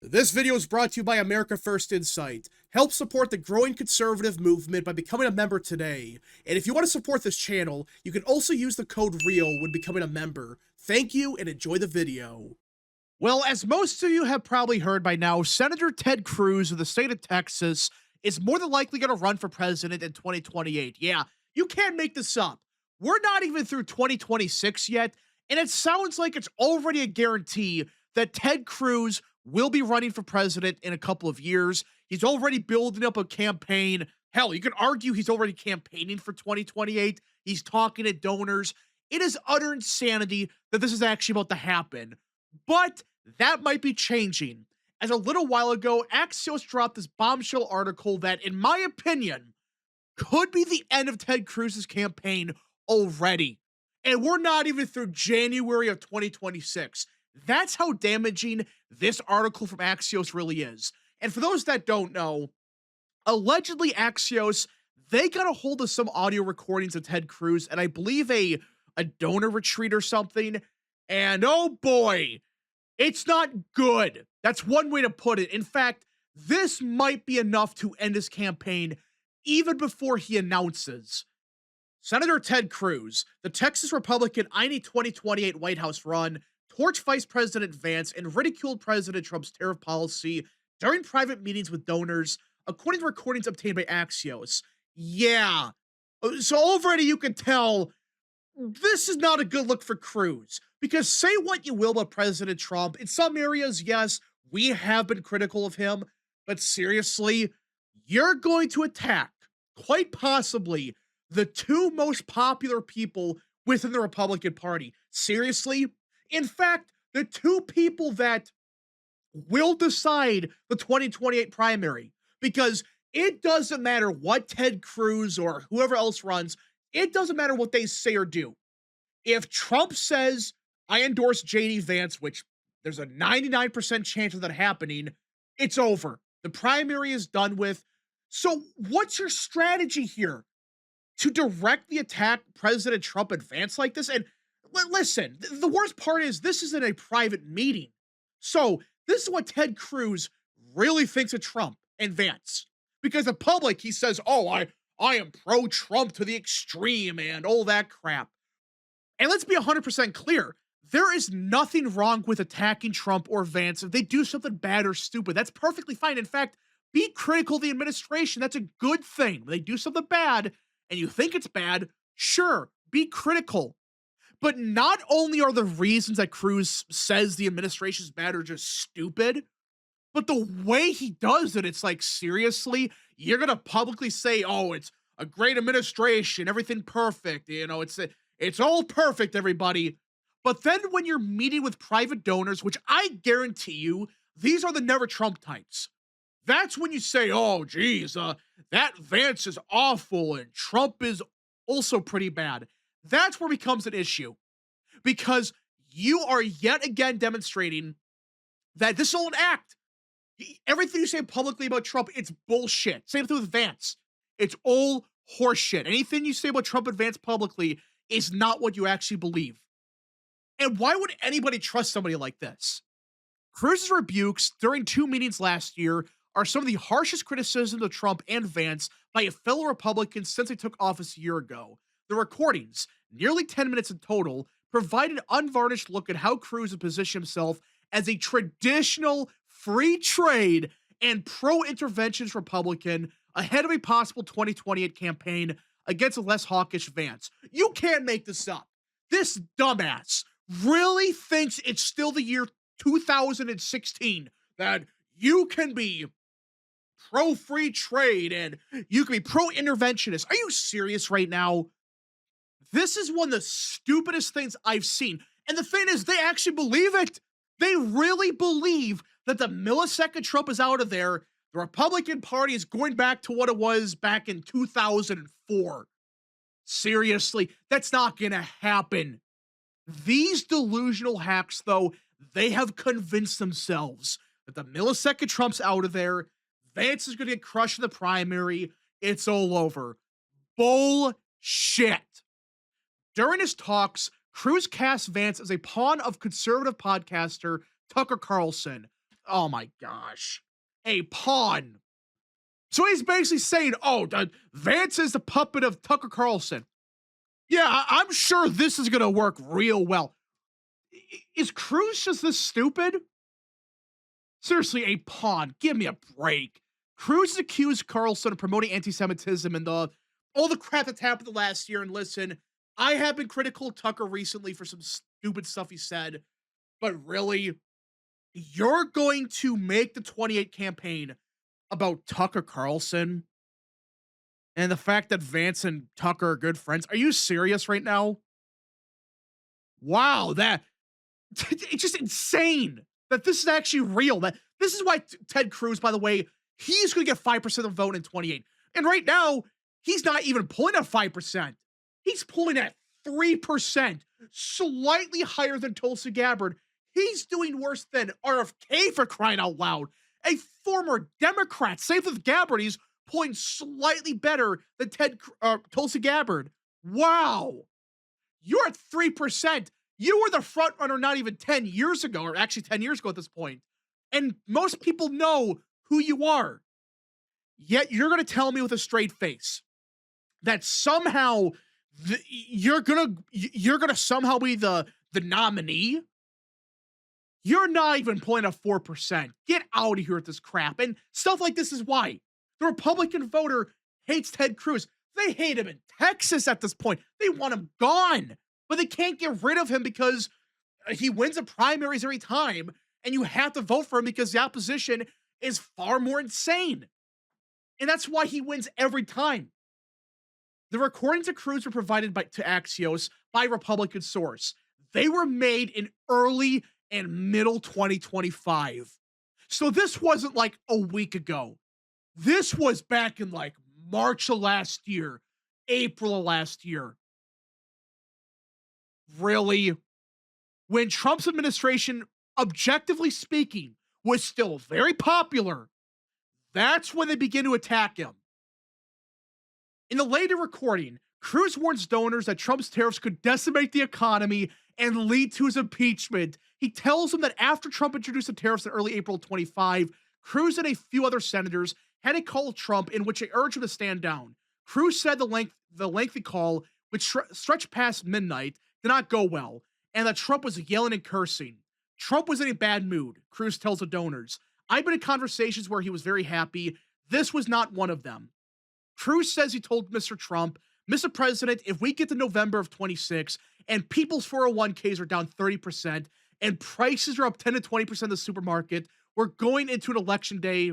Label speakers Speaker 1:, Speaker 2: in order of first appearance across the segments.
Speaker 1: This video is brought to you by America First Insight. Help support the growing conservative movement by becoming a member today. And if you want to support this channel, you can also use the code REAL when becoming a member. Thank you and enjoy the video. Well, as most of you have probably heard by now, Senator Ted Cruz of the state of Texas is more than likely going to run for president in 2028. Yeah, you can't make this up. We're not even through 2026 yet, and it sounds like it's already a guarantee that Ted Cruz will be running for president in a couple of years. He's already building up a campaign. Hell, you could argue he's already campaigning for 2028. He's talking to donors. It is utter insanity that this is actually about to happen. But that might be changing. As a little while ago, Axios dropped this bombshell article that, in my opinion, could be the end of Ted Cruz's campaign already. And we're not even through January of 2026. That's how damaging this article from Axios really is. And for those that don't know, allegedly Axios, they got a hold of some audio recordings of Ted Cruz and I believe a donor retreat or something. And oh boy, it's not good. That's one way to put it. In fact, this might be enough to end his campaign even before he announces. Senator Ted Cruz, the Texas Republican eyeing a 2028 White House run, torched Vice President Vance and ridiculed President Trump's tariff policy during private meetings with donors, according to recordings obtained by Axios. Yeah. So already you can tell this is not a good look for Cruz. Because say what you will about President Trump, in some areas, yes, we have been critical of him, but seriously, you're going to attack, quite possibly, the two most popular people within the Republican Party. Seriously? In fact, the two people that will decide the 2028 primary, because it doesn't matter what Ted Cruz or whoever else runs, it doesn't matter what they say or do. If Trump says, I endorse JD Vance, which there's a 99% chance of that happening, it's over. The primary is done with. So what's your strategy here? To directly attack President Trump and Vance like this? And listen, the worst part is this isn't a private meeting. So this is what Ted Cruz really thinks of Trump and Vance. Because the public, he says, oh, I am pro-Trump to the extreme and all that crap. And let's be 100% clear. There is nothing wrong with attacking Trump or Vance if they do something bad or stupid. That's perfectly fine. In fact, be critical of the administration. That's a good thing. When they do something bad and you think it's bad, sure, be critical. But not only are the reasons that Cruz says the administration is bad are just stupid, but the way he does it, it's like, seriously, you're going to publicly say, oh, it's a great administration, everything perfect, it's all perfect, everybody. But then when you're meeting with private donors, which I guarantee you, these are the never Trump types. That's when you say, oh, geez, that Vance is awful and Trump is also pretty bad. That's where it becomes an issue, because you are yet again demonstrating that this is all an act. Everything you say publicly about Trump, it's bullshit. Same thing with Vance. It's all horseshit. Anything you say about Trump and Vance publicly is not what you actually believe. And why would anybody trust somebody like this? Cruz's rebukes during two meetings last year are some of the harshest criticisms of Trump and Vance by a fellow Republican since they took office a year ago. The recordings, nearly 10 minutes in total, provide an unvarnished look at how Cruz has positioned himself as a traditional free trade and pro-interventionist Republican ahead of a possible 2028 campaign against a less hawkish Vance. You can't make this up. This dumbass really thinks it's still the year 2016 that you can be pro-free trade and you can be pro-interventionist. Are you serious right now? This is one of the stupidest things I've seen. And the thing is, they actually believe it. They really believe that the millisecond Trump is out of there, the Republican Party is going back to what it was back in 2004. Seriously, that's not going to happen. These delusional hacks, though, they have convinced themselves that the millisecond Trump's out of there, Vance is going to get crushed in the primary, it's all over. Bullshit. During his talks, Cruz cast Vance as a pawn of conservative podcaster Tucker Carlson. Oh my gosh. A pawn. So he's basically saying, oh, Vance is the puppet of Tucker Carlson. Yeah, I'm sure this is going to work real well. Is Cruz just this stupid? Seriously, a pawn. Give me a break. Cruz accused Carlson of promoting anti-Semitism and all the crap that's happened the last year. And listen, I have been critical of Tucker recently for some stupid stuff he said, but really, you're going to make the 28 campaign about Tucker Carlson and the fact that Vance and Tucker are good friends. Are you serious right now? Wow, it's just insane that this is actually real. That this is why Ted Cruz, by the way, he's going to get 5% of the vote in 28. And right now, he's not even pulling at 5%. He's pulling at 3%, slightly higher than Tulsi Gabbard. He's doing worse than RFK, for crying out loud. A former Democrat, safe with Gabbard, he's pulling slightly better than Tulsi Gabbard. Wow. You're at 3%. You were the front runner not even 10 years ago, or actually 10 years ago at this point. And most people know who you are. Yet you're going to tell me with a straight face that somehow you're going to somehow be the nominee. You're not even pulling a 4%. Get out of here with this crap. And stuff like this is why the Republican voter hates Ted Cruz. They hate him in Texas at this point. They want him gone, but they can't get rid of him because he wins the primaries every time, and you have to vote for him because the opposition is far more insane. And that's why he wins every time. The recordings of Cruz were provided to Axios by a Republican source. They were made in early and middle 2025. So this wasn't like a week ago. This was back in like March of last year, April of last year. Really? When Trump's administration, objectively speaking, was still very popular, that's when they begin to attack him. In the later recording, Cruz warns donors that Trump's tariffs could decimate the economy and lead to his impeachment. He tells them that after Trump introduced the tariffs in early April 25, Cruz and a few other senators had a call to Trump in which they urged him to stand down. Cruz said the lengthy call, which stretched past midnight, did not go well, and that Trump was yelling and cursing. Trump was in a bad mood, Cruz tells the donors. I've been in conversations where he was very happy. This was not one of them. Cruz says he told Mr. Trump, Mr. President, if we get to November of 26 and people's 401ks are down 30% and prices are up 10 to 20% in the supermarket, we're going into an election day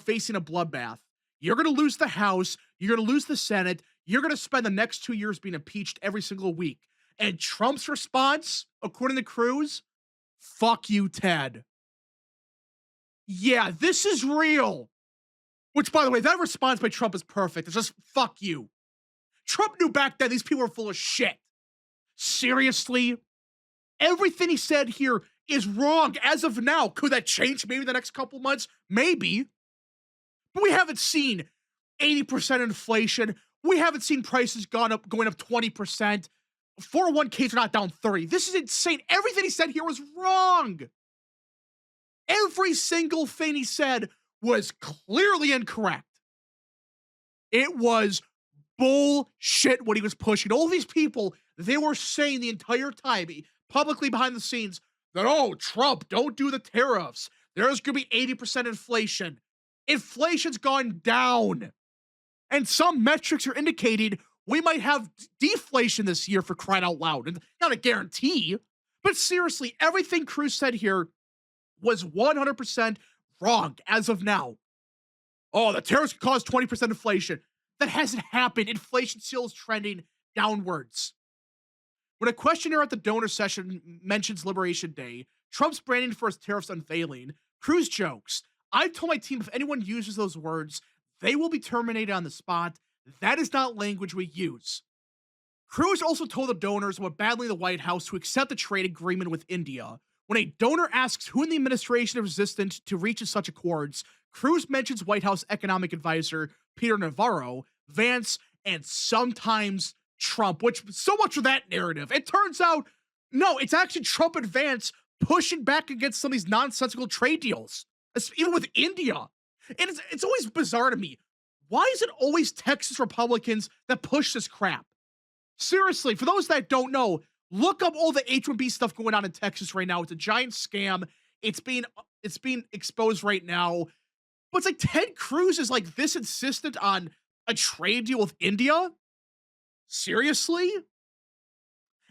Speaker 1: facing a bloodbath. You're going to lose the House. You're going to lose the Senate. You're going to spend the next 2 years being impeached every single week. And Trump's response, according to Cruz, fuck you, Ted. Yeah, this is real. Which, by the way, that response by Trump is perfect. It's just, fuck you. Trump knew back then these people were full of shit. Seriously? Everything he said here is wrong as of now. Could that change maybe the next couple months? Maybe. But we haven't seen 80% inflation. We haven't seen prices going up 20%. 401ks are not down 30. This is insane. Everything he said here was wrong. Every single thing he said was clearly incorrect. It was bullshit what he was pushing. All these people, they were saying the entire time, publicly behind the scenes, that, oh, Trump, don't do the tariffs. There's going to be 80% inflation. Inflation's gone down. And some metrics are indicating we might have deflation this year, for crying out loud. And not a guarantee, but seriously, everything Cruz said here was 100% wrong as of now. Oh, the tariffs could cause 20% inflation. That hasn't happened. Inflation still is trending downwards. When a questionnaire at the donor session mentions Liberation Day, Trump's branding for his tariffs unveiling, Cruz jokes, I've told my team if anyone uses those words, they will be terminated on the spot. That is not language we use. Cruz also told the donors about battling the White House to accept the trade agreement with India. When a donor asks who in the administration is resistant to reaching such accords, Cruz mentions White House economic advisor Peter Navarro, Vance, and sometimes Trump, which so much of that narrative. It turns out, no, it's actually Trump and Vance pushing back against some of these nonsensical trade deals.
Speaker 2: even with India. And it's always bizarre to me. Why is it always Texas Republicans that push this crap? Seriously, for those that don't know, look up all the H-1B stuff going on in Texas right now. It's a giant scam. It's being exposed right now. But it's like Ted Cruz is like this insistent on a trade deal with India. Seriously?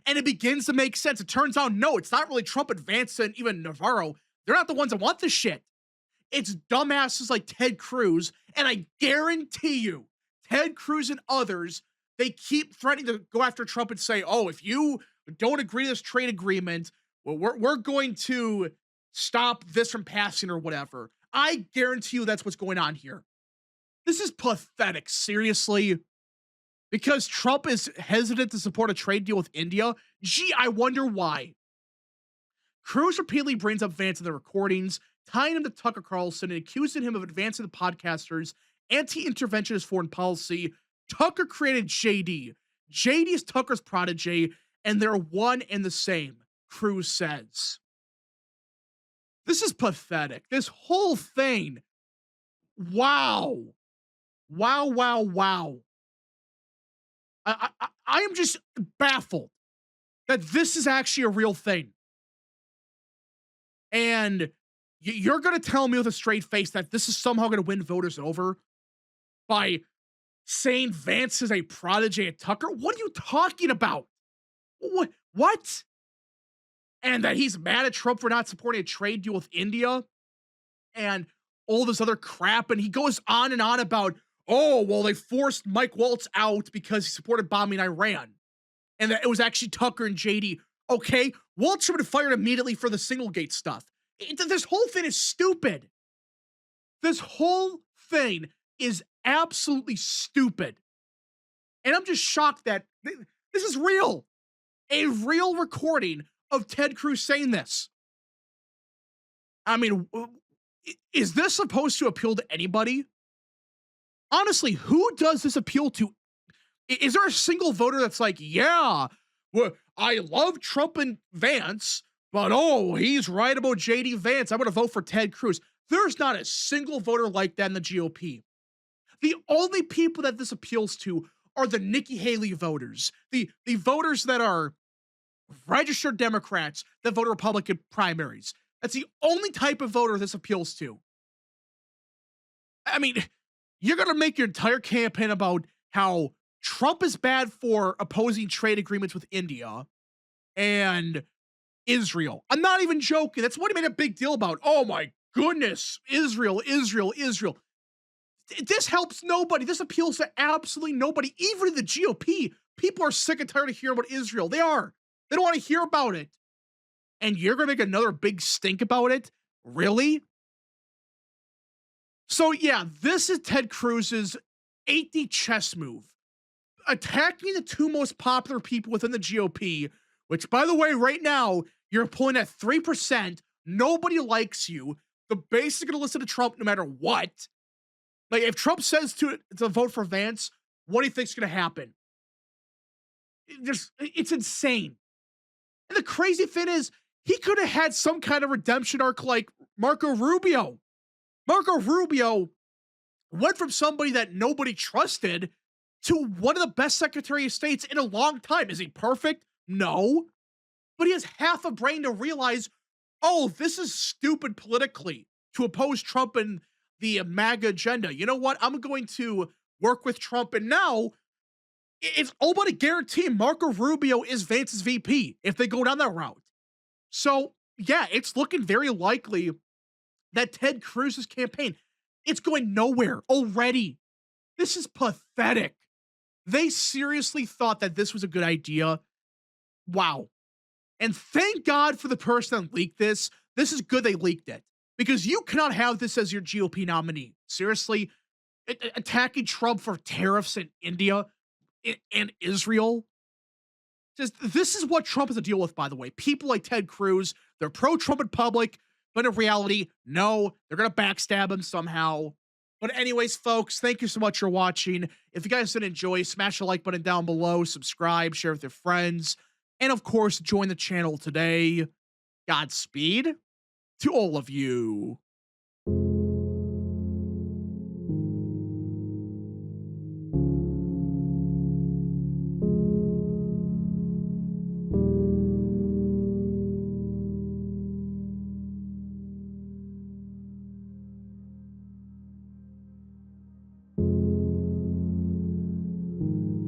Speaker 2: And it begins to make sense. It turns out, no, it's not really Trump, Advance, and even Navarro. They're not the ones that want this shit. It's dumbasses like Ted Cruz. And I guarantee you, Ted Cruz and others, they keep threatening to go after Trump and say, oh, if you don't agree to this trade agreement, well, we're going to stop this from passing or whatever. I guarantee you that's what's going on here. This is pathetic, seriously. Because Trump is hesitant to support a trade deal with India. Gee, I wonder why. Cruz repeatedly brings up Vance in the recordings, tying him to Tucker Carlson and accusing him of advancing the podcaster's anti-interventionist foreign policy. Tucker created JD. JD is Tucker's protege, and they're one and the same, Cruz says. This is pathetic. This whole thing. Wow. Wow, wow, wow. I am just baffled that this is actually a real thing. And you're going to tell me with a straight face that this is somehow going to win voters over by saying Vance is a protege at Tucker? What are you talking about? What? And that he's mad at Trump for not supporting a trade deal with India and all this other crap. And he goes on and on about, oh, well, they forced Mike Waltz out because he supported bombing Iran. And that it was actually Tucker and JD. Okay, Waltz should have been fired immediately for the Singlegate stuff. This whole thing is stupid. This whole thing is absolutely stupid. And I'm just shocked that this is real. A real recording of Ted Cruz saying this. I mean, is this supposed to appeal to anybody? Honestly, who does this appeal to? Is there a single voter that's like, yeah, well, I love Trump and Vance, but oh, he's right about JD Vance. I'm going to vote for Ted Cruz. There's not a single voter like that in the GOP. The only people that this appeals to are the Nikki Haley voters, the voters that are registered Democrats that vote Republican primaries. That's the only type of voter this appeals to. I mean, you're going to make your entire campaign about how Trump is bad for opposing trade agreements with India and Israel. I'm not even joking. That's what he made a big deal about. Oh my goodness. Israel. This helps nobody. This appeals to absolutely nobody. Even in the GOP, people are sick and tired of hearing about Israel. They are. They don't want to hear about it. And you're going to make another big stink about it? Really? So yeah, this is Ted Cruz's 8D chess move. Attacking the two most popular people within the GOP, which by the way, right now, you're pulling at 3%. Nobody likes you. The base is going to listen to Trump no matter what. Like if Trump says to vote for Vance, what do you think's going to happen? It's insane. And the crazy thing is, he could have had some kind of redemption arc like Marco Rubio. Marco Rubio went from somebody that nobody trusted to one of the best Secretary of States in a long time. Is he perfect? No. But he has half a brain to realize, oh, this is stupid politically to oppose Trump and the MAGA agenda. You know what? I'm going to work with Trump. And now it's all but a guarantee Marco Rubio is Vance's VP if they go down that route. So, yeah, it's looking very likely that Ted Cruz's campaign, it's going nowhere already. This is pathetic. They seriously thought that this was a good idea. Wow. And thank God for the person that leaked this. This is good they leaked it. Because you cannot have this as your GOP nominee. Seriously, attacking Trump for tariffs in India and Israel. This is what Trump has to deal with, by the way. People like Ted Cruz, they're pro-Trump in public, but in reality, no, they're going to backstab him somehow. But anyways, folks, thank you so much for watching. If you guys did enjoy, smash the like button down below, subscribe, share with your friends, and of course, join the channel today. Godspeed to all of you.